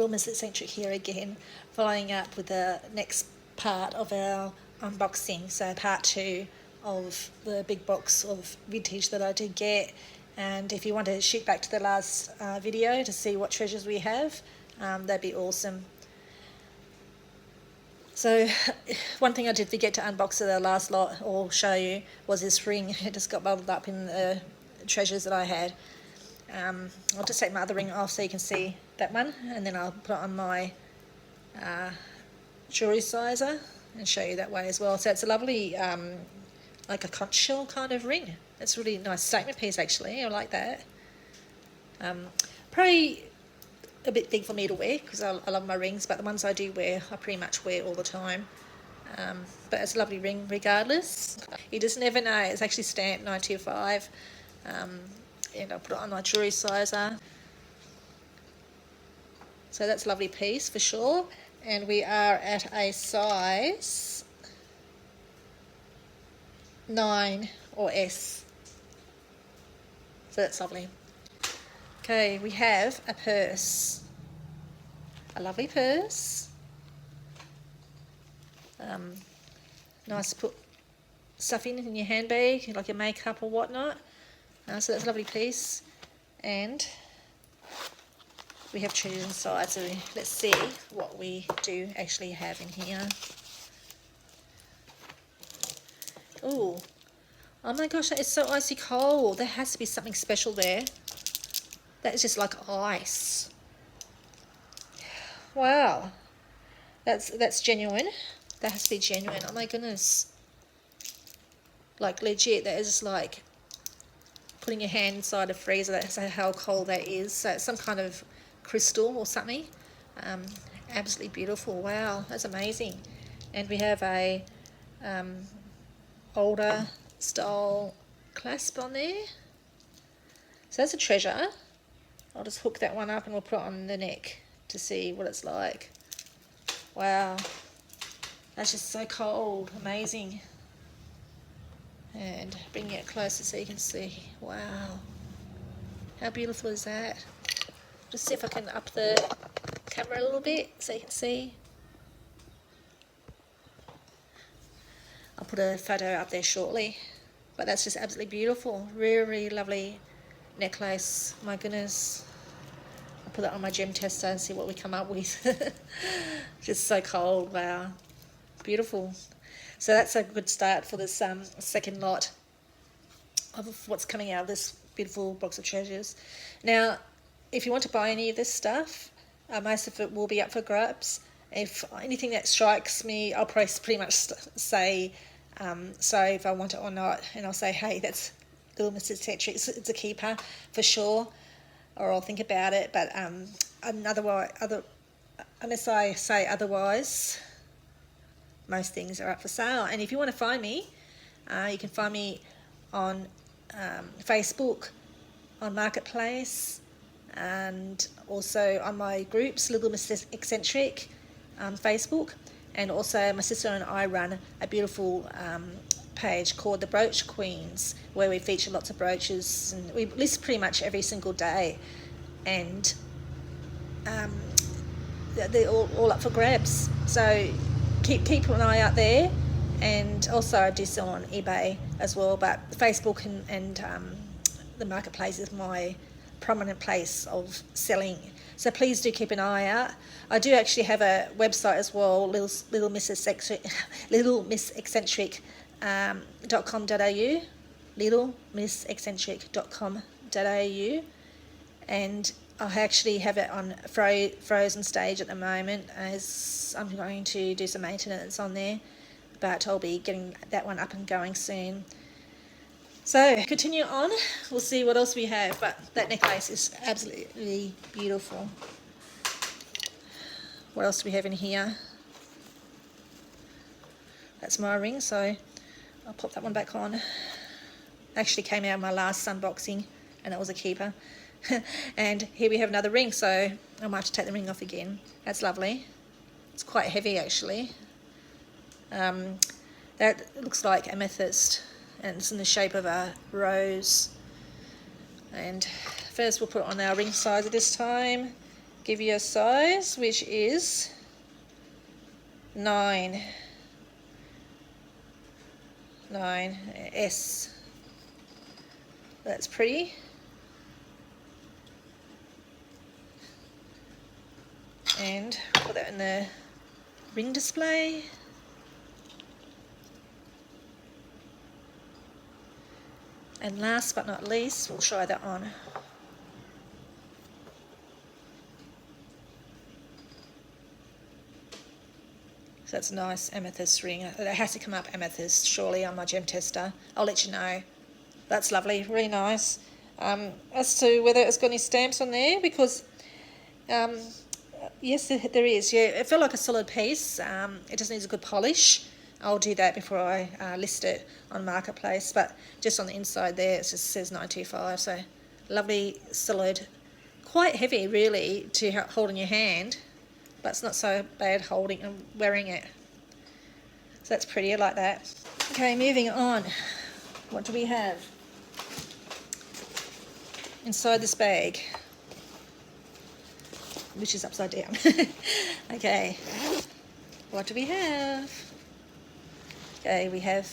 Little Miss Eccentric here again, following up with the next part of our unboxing, so part 2 of the big box of vintage that I did get. And if you want to shoot back to the last video to see what treasures we have, that'd be awesome. So one thing I did forget to unbox of the last lot or show you was this ring. It just got bubbled up in the treasures that I had. I'll just take my other ring off so you can see that one, and then I'll put it on my jewellery sizer and show you that way as well. So it's a lovely like a conch shell kind of ring. It's a really nice statement piece actually. I like that. Probably a bit big for me to wear because I love my rings, but the ones I do wear I pretty much wear all the time. But it's a lovely ring regardless. You just never know. It's actually stamped 925. And I'll put it on my jewellery sizer. So that's a lovely piece for sure. And we are at a size 9 or S. So that's lovely. Okay, we have a purse. A lovely purse. Nice to put stuff in your handbag, like your makeup or whatnot. So that's a lovely piece. And we have treasures inside, so let's see what we do actually have in here. Ooh. Oh my gosh, that is so icy cold. There has to be something special there. That is just like ice. Wow. That's genuine. That has to be genuine. Oh my goodness. Like legit, that is just like putting your hand inside a freezer. That's how cold that is. So it's some kind of crystal or something. Absolutely beautiful. Wow, that's amazing. And we have a older style clasp on there. So that's a treasure. I'll just hook that one up and we'll put it on the neck to see what it's like. Wow, that's just so cold. Amazing. And bring it closer so you can see. Wow, how beautiful is that? Just see if I can up the camera a little bit so you can see. I'll put a photo up there shortly, but that's just absolutely beautiful. Really, really lovely necklace. My goodness, I'll put that on my gem tester and see what we come up with. Just so cold. Wow, beautiful. So that's a good start for this second lot of what's coming out of this beautiful box of treasures. Now, if you want to buy any of this stuff, most of it will be up for grabs. If anything that strikes me, I'll pretty much say so if I want it or not, and I'll say, hey, that's Little Miss Eccentric, it's a keeper for sure, or I'll think about it. But unless I say otherwise, most things are up for sale. And if you want to find me, you can find me on Facebook, on Marketplace, and also on my groups, Little Miss Eccentric on Facebook. And also my sister and I run a beautiful page called the Brooch Queens, where we feature lots of brooches, and we list pretty much every single day, and they're all up for grabs. So keep an eye out there. And also I do sell on eBay as well, but Facebook and the Marketplace is my prominent place of selling. So please do keep an eye out. I do actually have a website as well, Little Miss Eccentric.com.au, littlemisseccentric.com.au, and I actually have it on frozen stage at the moment, as I'm going to do some maintenance on there, but I'll be getting that one up and going soon. So continue on, we'll see what else we have, but that necklace is absolutely beautiful. What else do we have in here? That's my ring, so I'll pop that one back on. Actually came out of my last unboxing, and that was a keeper. And here we have another ring, so I might have to take the ring off again. That's lovely. It's quite heavy actually. That looks like amethyst, and it's in the shape of a rose. And first we'll put it on our ring sizer this time, give you a size, which is 9S. That's pretty. And put that in the ring display. And last but not least, we'll try that on. So that's a nice amethyst ring. It has to come up amethyst, surely, on my gem tester. I'll let you know. That's lovely, really nice. As to whether it's got any stamps on there, because yes, there is. Yeah, it felt like a solid piece. It just needs a good polish. I'll do that before I list it on Marketplace, but just on the inside there it just says 925, so lovely, solid, quite heavy really to hold in your hand, but it's not so bad holding and wearing it. So that's pretty, I like that. Okay, moving on. What do we have inside this bag, which is upside down? Okay, what do we have? Okay, we have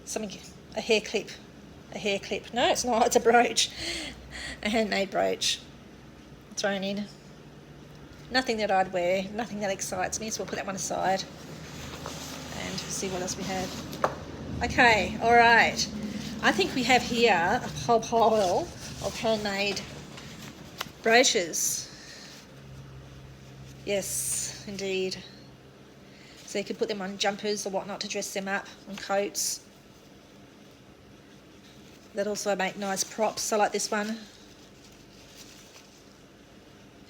something, a hair clip. No, it's not, it's a brooch. A handmade brooch thrown in. Nothing that I'd wear, nothing that excites me, so we'll put that one aside and see what else we have. Okay, all right. I think we have here a whole pile of handmade brooches. Yes, indeed. So you could put them on jumpers or whatnot to dress them up, on coats. That also make nice props. I like this one.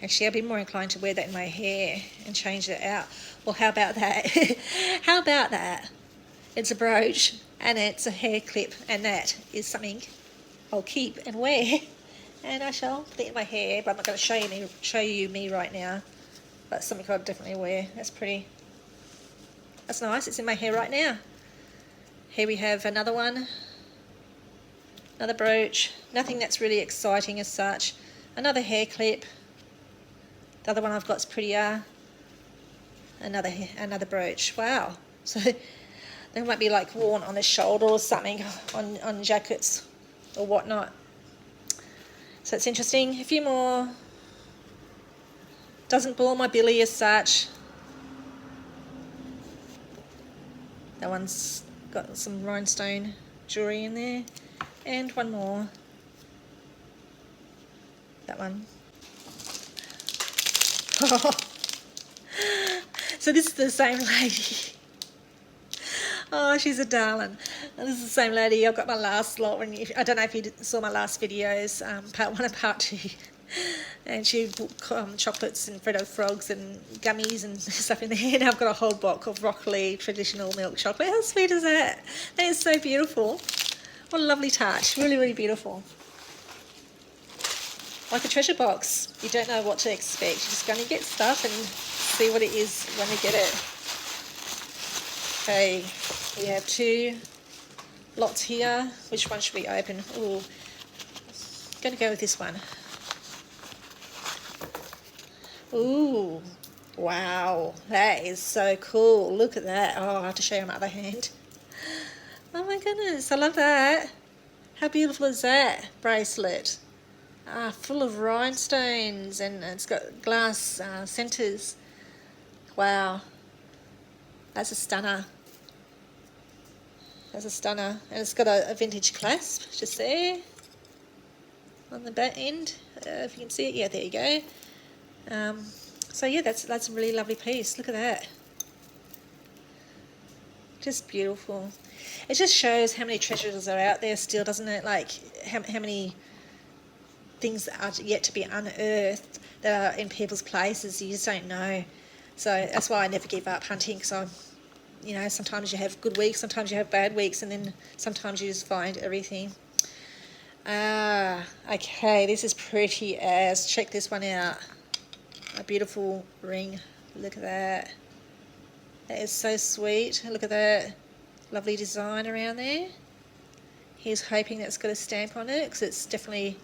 Actually, I'd be more inclined to wear that in my hair and change it out. Well, how about that? How about that? It's a brooch and it's a hair clip, and that is something I'll keep and wear. And I shall put it in my hair, but I'm not going to show you me right now. But something I'll definitely wear. That's pretty. That's nice, it's in my hair right now. Here we have another one. Another brooch. Nothing that's really exciting as such. Another hair clip. The other one I've got is prettier. Another brooch. Wow. So they might be like worn on the shoulder or something, on jackets or whatnot. So it's interesting. A few more. Doesn't bore my billy as such. That one's got some rhinestone jewellery in there. And one more. That one. Oh. So this is the same lady. Oh, she's a darling. And this is the same lady. I've got my last lot. I don't know if you saw my last videos, part 1 and part 2. And she put chocolates and Freddo frogs and gummies and stuff in there. And I've got a whole box of Broccoli traditional milk chocolate. How sweet is that? That is so beautiful. What a lovely touch. Really, really beautiful. Like a treasure box. You don't know what to expect. You're just going to get stuff and see what it is when you get it. Okay, we have 2 lots here. Which one should we open? Ooh, I'm going to go with this one. Ooh, wow, that is so cool. Look at that. Oh, I have to show you my other hand. Oh my goodness, I love that. How beautiful is that bracelet? Full of rhinestones, and it's got glass centres. Wow, that's a stunner. That's a stunner. And it's got a vintage clasp just there on the back end. If you can see it, yeah, there you go. So yeah, that's a really lovely piece. Look at that. Just beautiful. It just shows how many treasures are out there still, doesn't it? Like how many things are yet to be unearthed that are in people's places. You just don't know. So that's why I never give up hunting, because sometimes you have good weeks, sometimes you have bad weeks, and then sometimes you just find everything. Okay, this is pretty as. Check this one out. A beautiful ring. Look at that. That is so sweet. Look at that. Lovely design around there. Here's hoping that's got a stamp on it, because it's definitely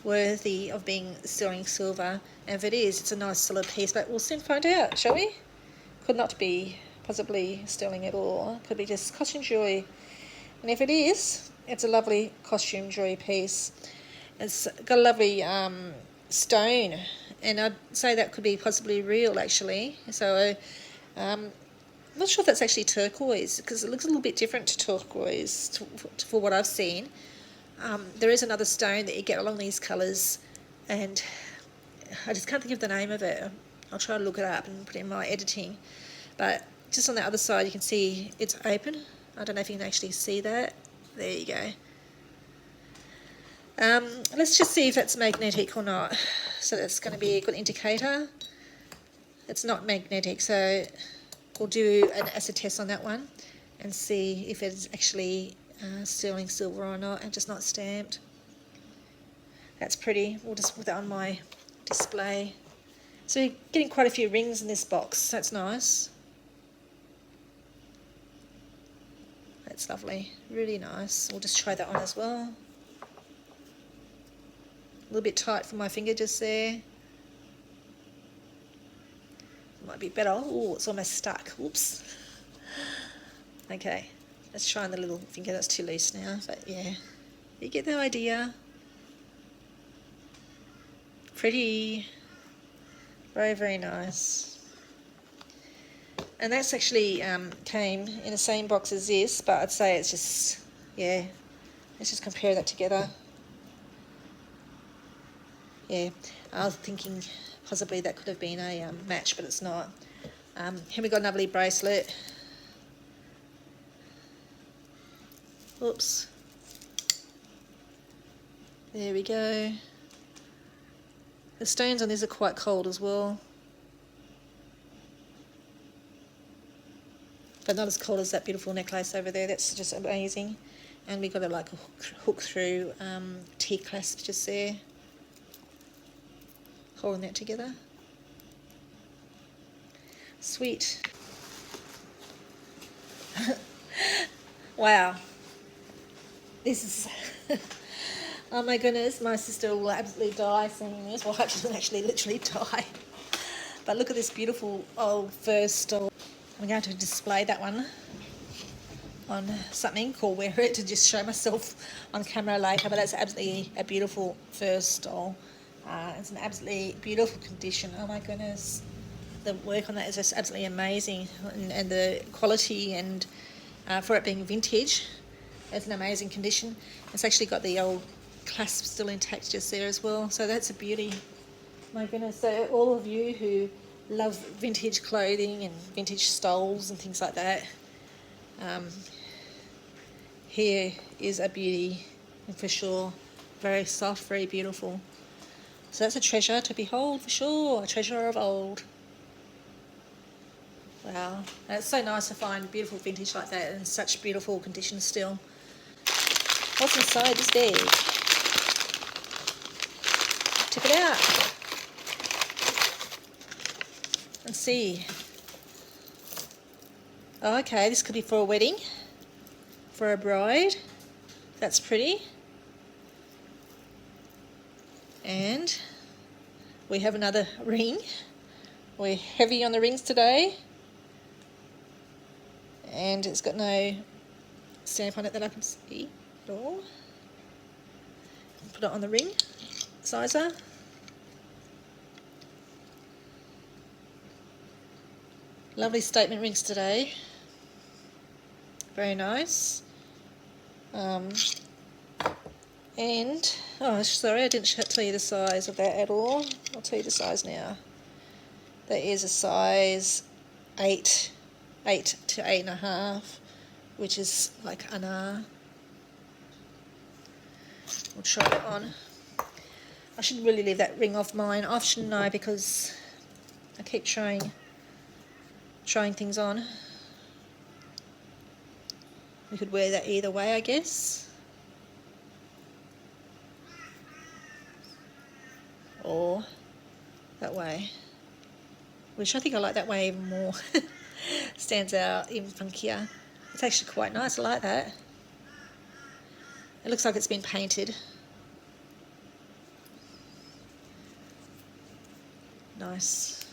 worthy of being sterling silver, and if it is, it's a nice solid piece, but we'll soon find out, shall we? Could not be possibly sterling at all, could be just costume jewellery, and if it is, it's a lovely costume jewellery piece. It's got a lovely stone, and I'd say that could be possibly real actually, so I'm not sure if that's actually turquoise, because it looks a little bit different to turquoise for what I've seen. There is another stone that you get along these colours, and I just can't think of the name of it. I'll try to look it up and put it in my editing. But just on the other side you can see it's open. I don't know if you can actually see that. There you go. Let's just see if it's magnetic or not. So that's going to be a good indicator. It's not magnetic, so we'll do an acid test on that one and see if it's actually sterling silver or not, and just not stamped. That's pretty. We'll just put that on my display. So you're getting quite a few rings in this box. That's nice. That's lovely. Really nice. We'll just try that on as well. A little bit tight for my finger just there. Might be better. Oh, it's almost stuck. Whoops. Okay, let's try on the little finger. That's too loose now, but yeah, you get the idea. Pretty. Very, very nice. And that's actually came in the same box as this, but I'd say it's just, yeah, let's just compare that together. Yeah, I was thinking possibly that could have been a match, but it's not. Here we got a lovely bracelet. Oops. There we go. The stones on these are quite cold as well, but not as cold as that beautiful necklace over there. That's just amazing. And we got a like a hook through T-clasp just there, holding that together. Sweet. Wow. This is oh my goodness, my sister will absolutely die seeing this. Well, she doesn't actually literally die. But look at this beautiful old fur stole. I'm going to display that one on something, or wear it to just show myself on camera later. But that's absolutely a beautiful fur stole. It's an absolutely beautiful condition. Oh my goodness. The work on that is just absolutely amazing, and the quality, and for it being vintage, it's an amazing condition. It's actually got the old clasp still intact just there as well, so that's a beauty. My goodness, so all of you who love vintage clothing and vintage stoles and things like that, here is a beauty for sure. Very soft, very beautiful. So that's a treasure to behold for sure, a treasure of old. Wow, it's so nice to find beautiful vintage like that in such beautiful condition still. What's inside this bag? Check it out and see. Oh, okay, this could be for a wedding, for a bride. That's pretty. And we have another ring. We're heavy on the rings today. And it's got no stamp on it that I can see at all. Put it on the ring sizer. Lovely statement rings today. Very nice. And, oh sorry, I didn't tell you the size of that at all. I'll tell you the size now. That is a size 8 to 8.5, which is like an R. We'll try that on. I should really leave that ring off mine. I shouldn't know, because I keep trying things on. We could wear that either way, I guess. Or that way. Which I think I like that way even more. Stands out even funkier. It's actually quite nice, I like that. It looks like it's been painted. nice.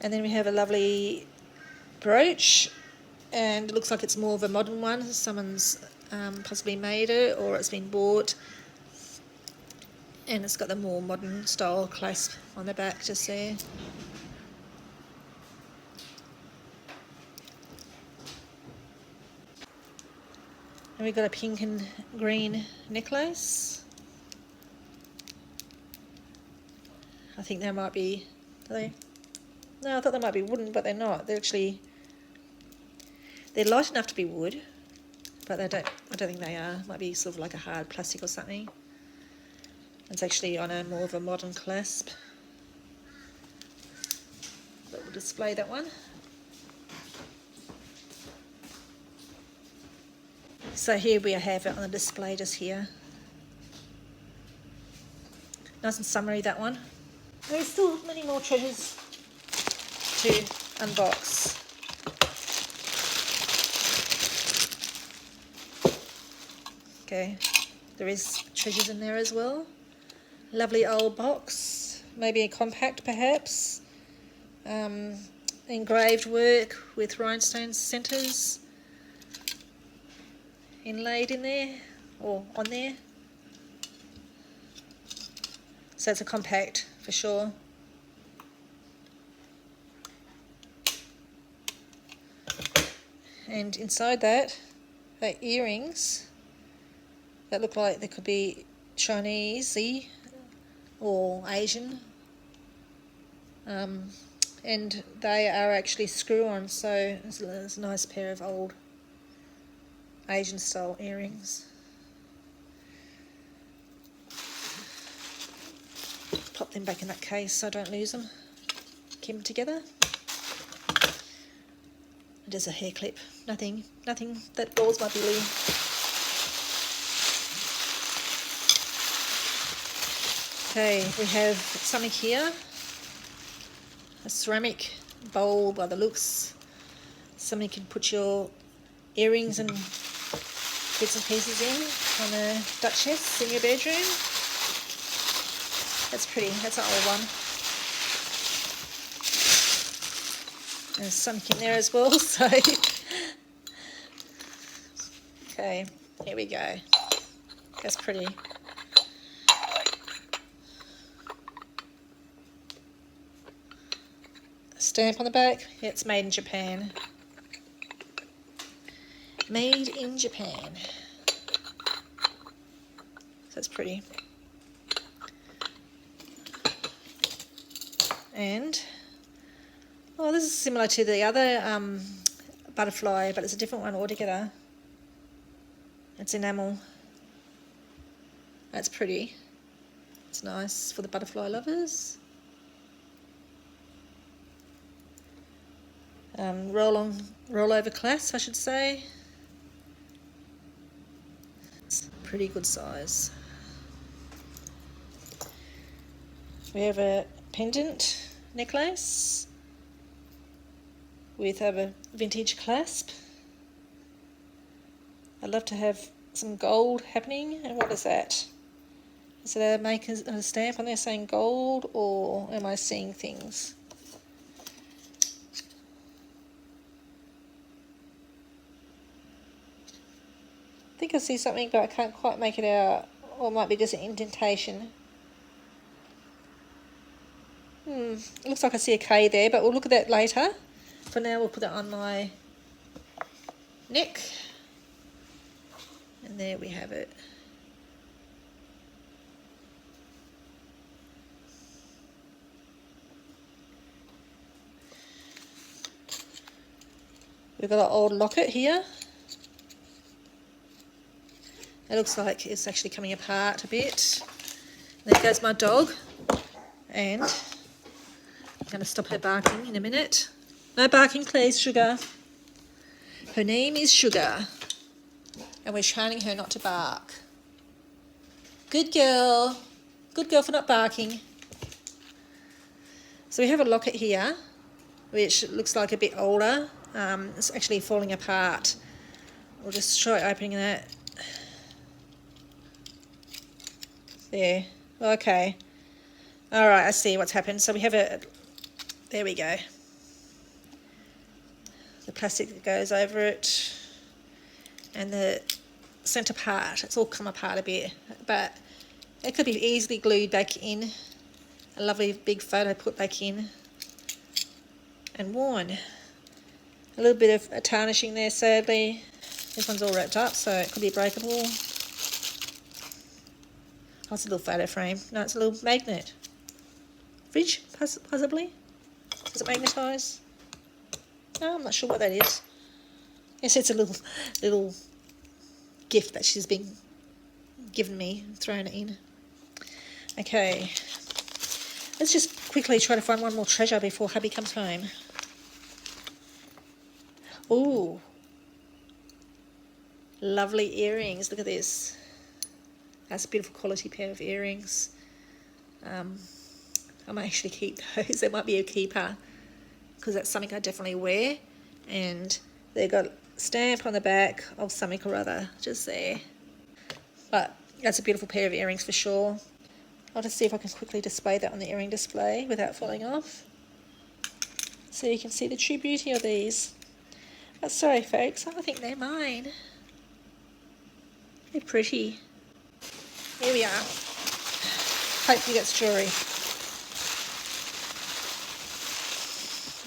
And then we have a lovely brooch, and it looks like it's more of a modern one. Someone's possibly made it, or it's been bought. And it's got the more modern style clasp on the back just there. And we've got a pink and green necklace. I think they might be, are they? No, I thought they might be wooden, but they're not. They're light enough to be wood, but I don't think they are. Might be sort of like a hard plastic or something. It's actually on a more of a modern clasp. But we'll display that one. So here we have it on the display just here. Nice and summery, that one. There's still many more treasures to unbox. Okay, there is treasures in there as well. Lovely old box, maybe a compact perhaps. Engraved work with rhinestone centres inlaid in there, or on there. So it's a compact for sure. And inside that are earrings that look like they could be Chinese-y or Asian, and they are actually screw-on, so it's a nice pair of old Asian style earrings. Pop them back in that case so I don't lose them. Keep them together. There's a hair clip. Nothing that balls my billy. Okay, we have something here. A ceramic bowl by the looks. Something you can put your earrings and bits and pieces in on the Duchess in your bedroom. That's pretty. That's an old one. There's something in there as well, so okay, here we go. That's pretty. Stamp on the back. Yeah, it's made in Japan. Made in Japan. So it's pretty. And oh, this is similar to the other butterfly, but it's a different one altogether. It's enamel. That's pretty. It's nice for the butterfly lovers. Roll-over clasp, I should say. It's a pretty good size. We have a pendant necklace with a vintage clasp. I'd love to have some gold happening. And what is that? Is it a stamp on there saying gold, or am I seeing things? I think I see something, but I can't quite make it out. Or it might be just an indentation. It looks like I see a K there, but we'll look at that later. For now, we'll put it on my neck. And there we have it. We've got an old locket here. It looks like it's actually coming apart a bit. There goes my dog. And I'm going to stop her barking in a minute. No barking, please, Sugar. Her name is Sugar. And we're training her not to bark. Good girl. Good girl for not barking. So we have a locket here, which looks like a bit older. It's actually falling apart. We'll just try opening that There. Okay. All right, I see what's happened. So we have a, there we go. The plastic that goes over it and the centre part, it's all come apart a bit, but it could be easily glued back in. A lovely big photo put back in and worn. A little bit of a tarnishing there, sadly. This one's all wrapped up, so it could be breakable. Oh, it's a little photo frame. No, it's a little magnet. Fridge, possibly? Does it magnetise? No, I'm not sure what that is. Yes, it's a little gift that she's been given me, thrown it in. Okay. Let's just quickly try to find one more treasure before hubby comes home. Ooh. Lovely earrings. Look at this. That's a beautiful quality pair of earrings. I might actually keep those. They might be a keeper because that's something I definitely wear. And they've got a stamp on the back of something or other just there. But that's a beautiful pair of earrings for sure. I'll just see if I can quickly display that on the earring display without falling off. So you can see the true beauty of these. Oh, sorry folks, I think they're mine. They're pretty. Here we are. Hopefully that's jewellery.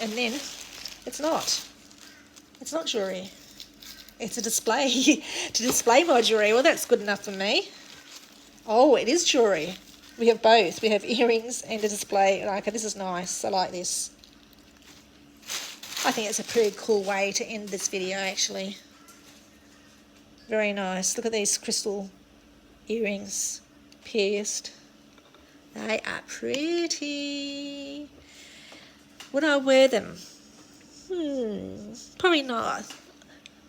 And then it's not. It's not jewellery. It's a display to display my jewellery. Well, that's good enough for me. Oh, it is jewellery. We have both. We have earrings and a display. Okay, this is nice. I like this. I think it's a pretty cool way to end this video, actually. Very nice. Look at these crystal earrings. Pierced. They are pretty. Would I wear them? Probably not.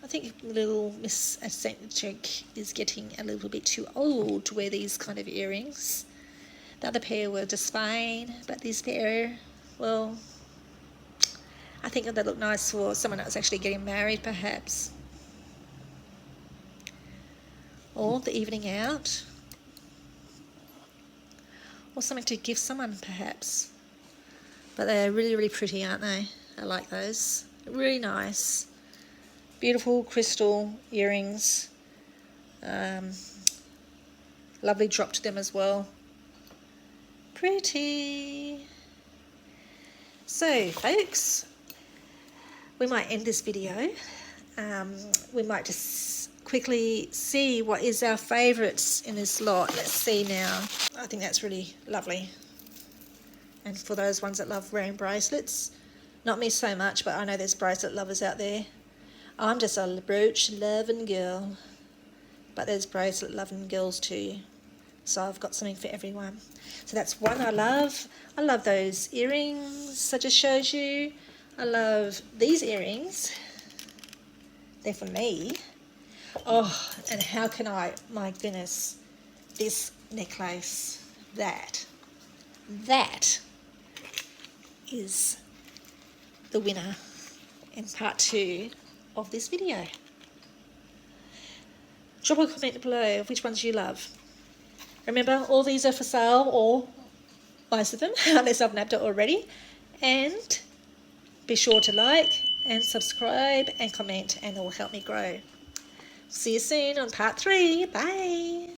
I think Little Miss Eccentric is getting a little bit too old to wear these kind of earrings. The other pair were just fine, but this pair, well, I think they look nice for someone that's actually getting married, perhaps. Or the evening out. Or something to give someone, perhaps. But they're really, really pretty, aren't they? I like those. Really nice. Beautiful crystal earrings. Lovely drop to them as well. Pretty. So, folks, we might end this video. We might just quickly see what is our favourites in this lot. Let's see now. I think that's really lovely. And for those ones that love wearing bracelets, not me so much, but I know there's bracelet lovers out there. I'm just a brooch loving girl, but there's bracelet loving girls too. So I've got something for everyone. So that's one I love. I love those earrings I just showed you. I love these earrings. They're for me. Oh, and how can I, my goodness, this necklace, that is the winner in part 2 of this video. Drop a comment below of which ones you love. Remember, all these are for sale, or most of them, unless I've nabbed it already. And be sure to like and subscribe and comment, and it will help me grow. See you soon on part 3. Bye.